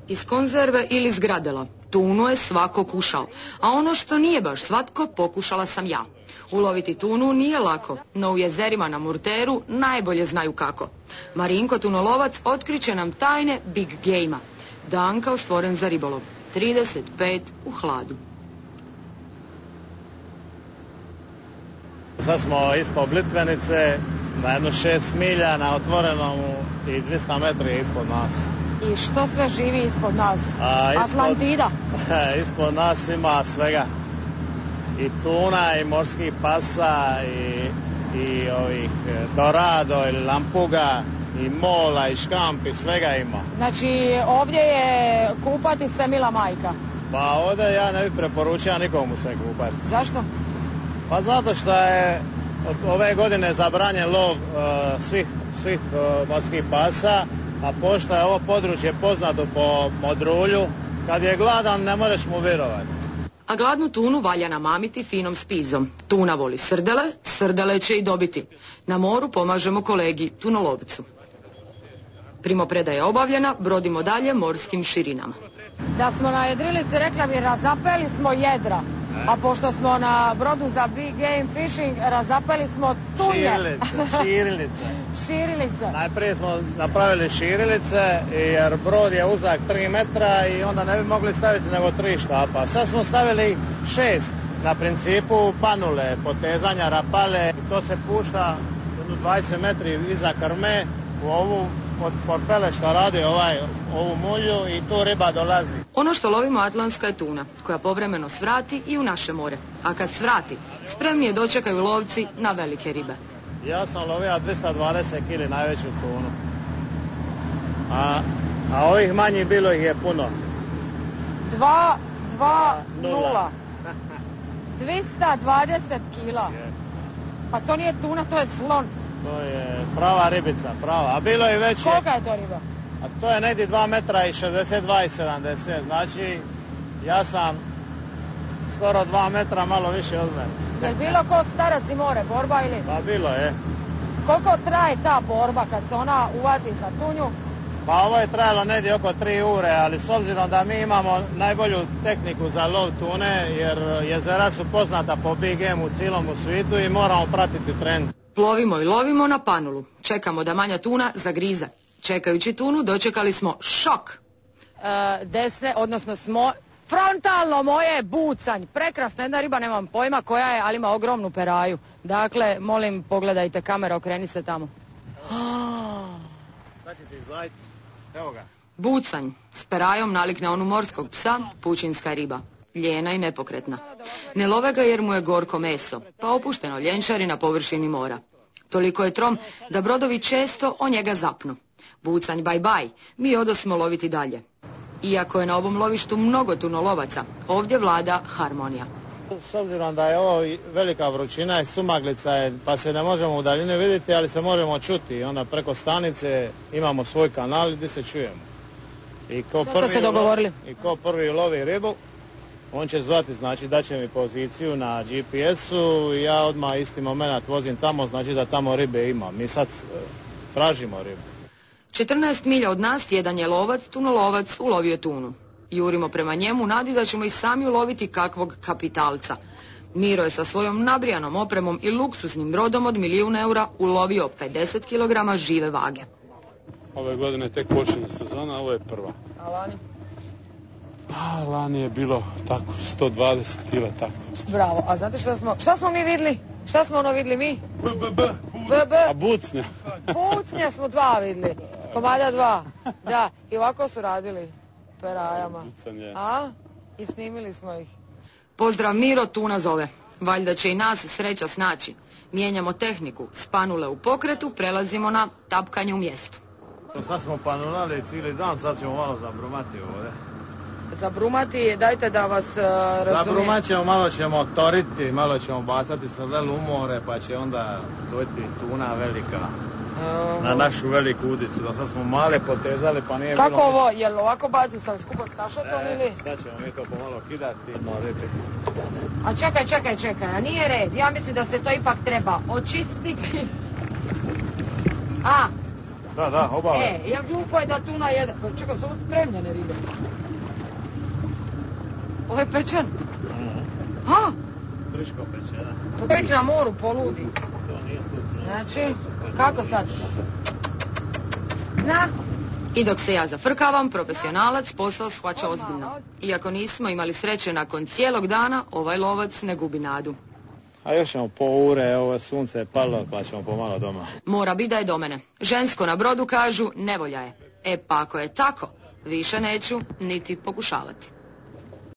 Iz konzerve ili iz gradela. Tunu je svako kušao, a ono što nije baš svatko pokušala sam ja. Uloviti tunu nije lako, no u jezerima na Murteru najbolje znaju kako. Marinko tunolovac otkriće nam tajne big game-a. Danka stvoren za ribolov. 35 u hladu. Sad smo ispod Blitvenice, na jedno 6 milja na otvorenom i 200 metri ispod nas. I što sve živi ispod nas? Atlantida? Ispod nas ima svega. I tuna, i morskih pasa, i ovih dorado, ili lampuga, i mola, i škampi, svega ima. Znači ovdje je kupati se mila majka? Pa ovdje ja ne bih preporučio nikomu se kupati. Zašto? Pa zato što je od ove godine zabranjen lov svih morskih pasa, a pošto je ovo područje poznato po modrulju, kad je gladan ne možeš mu vjerovati. A gladnu tunu valja namamiti finom spizom. Tuna voli srdele, srdele će i dobiti. Na moru pomažemo kolegi tunolovcu. Primopredaja je obavljena, brodimo dalje morskim širinama. Da smo na jedrilici, rekla bi, razapeli smo jedra. A pošto smo na brodu za big game fishing, razapeli smo tunje. Širilice. Najprije smo napravili širilice, jer brod je uzak 3 metra i onda ne bi mogli staviti nego 3 štapa. Sad smo stavili 6 na principu panule, potezanja, rapale. To se pušta 20 metri iza krme u ovu od porpele što radi ovu mulju i tu riba dolazi. Ono što lovimo atlantska je tuna, koja povremeno svrati i u naše more. A kad svrati, spremnije dočekaju lovci na velike ribe. Ja sam lovio 220 kg najveću tunu. A ovih manjih bilo ih je puno. 220 kila. Pa to nije tuna, to je slon. To je prava ribica, prava. A bilo je veće. Kolika je to riba? A to je negdje 2 metra i 62 i 70. Znači, ja sam skoro 2 metra, malo više od mene. Je bilo ko starac i more, borba ili? Pa bilo je. Koliko traje ta borba kad se ona uvati za tunju? Pa ovo je trajalo negdje oko 3 ure, ali s obzirom da mi imamo najbolju tehniku za lov tune, jer jezera su poznata po big game u cijelom svijetu i moramo pratiti trend. Plovimo i lovimo na panulu. Čekamo da manja tuna zagrize. Čekajući tunu dočekali smo šok. Desne, odnosno frontalno moje bucanj. Prekrasna jedna riba, nemam pojma koja je, ali ima ogromnu peraju. Dakle, molim, pogledajte kamera, okreni se tamo. Sad ćete izlajiti. Evo ga. Bucanj s perajom nalik na onu morskog psa, pučinska riba. Ljena i nepokretna. Ne love ga jer mu je gorko meso, pa opušteno ljenčari na površini mora. Toliko je trom da brodovi često o njega zapnu. Bucanj bye bye, mi odosmo loviti dalje. Iako je na ovom lovištu mnogo tunolovaca, ovdje vlada harmonija. S obzirom da je ovo velika vrućina i sumaglica je, pa se ne možemo u daljini vidjeti, ali se možemo čuti. Onda preko stanice imamo svoj kanal gdje se čujemo. I ko prvi lovi ribu, on će zvati, znači daće mi poziciju na GPS-u i ja odmah isti moment vozim tamo, znači da tamo ribe ima. Mi sad tražimo ribu. 14 milja od nas jedan je lovac, tunolovac, ulovio tunu. Jurimo prema njemu, nadi da ćemo i sami uloviti kakvog kapitalca. Miro je sa svojom nabrijanom opremom i luksuznim brodom od 1.000.000 eura ulovio 50 kg žive vage. Ove godine tek počinje sezona, ovo je prva. A lani? A lani je bilo tako, 120 kila tako. Bravo, a znate šta smo mi vidjeli? Šta smo vidjeli mi? A bucnja. Bucnja smo 2 vidjeli, komada 2. Da, i ovako su radili perajama. A? I snimili smo ih. Pozdrav Miro, tuna zove. Valjda će i nas sreća snaći. Mijenjamo tehniku, s panule u pokretu prelazimo na tapkanje u mjestu. Sad smo panulali cijeli dan, sad ćemo malo zabrumati ovdje. Zabrumati, dajte da vas razumijem. Zabrumat ćemo, malo ćemo toriti, malo ćemo bacati srdelu u more, pa će onda dojti tuna velika. Na našu veliku udicu, da sad smo male potezali pa nije bilo... Kako ovo, jel ovako baci sam skupo s kašotom ili? Sad ćemo mi to pomalo kidati i moriti. A čekaj, a nije red, ja mislim da se to ipak treba očistiti. Da, obave. Jel glupo je da tuna jede? Pa čekaj, su ovo spremljene ribe. Ovo je pečen? Ha? Friško pečena. Uvijek na moru poludi. Znači, kako sad? Na? I dok se ja zafrkavam, profesionalac posao shvaća ozbiljno. Iako nismo imali sreće nakon cijelog dana, ovaj lovac ne gubi nadu. A još ćemo po ure, ovo sunce je palo, pa ćemo pomalo doma. Mora bi da je do mene. Žensko na brodu kažu nevolja je. E pa ako je tako, više neću niti pokušavati.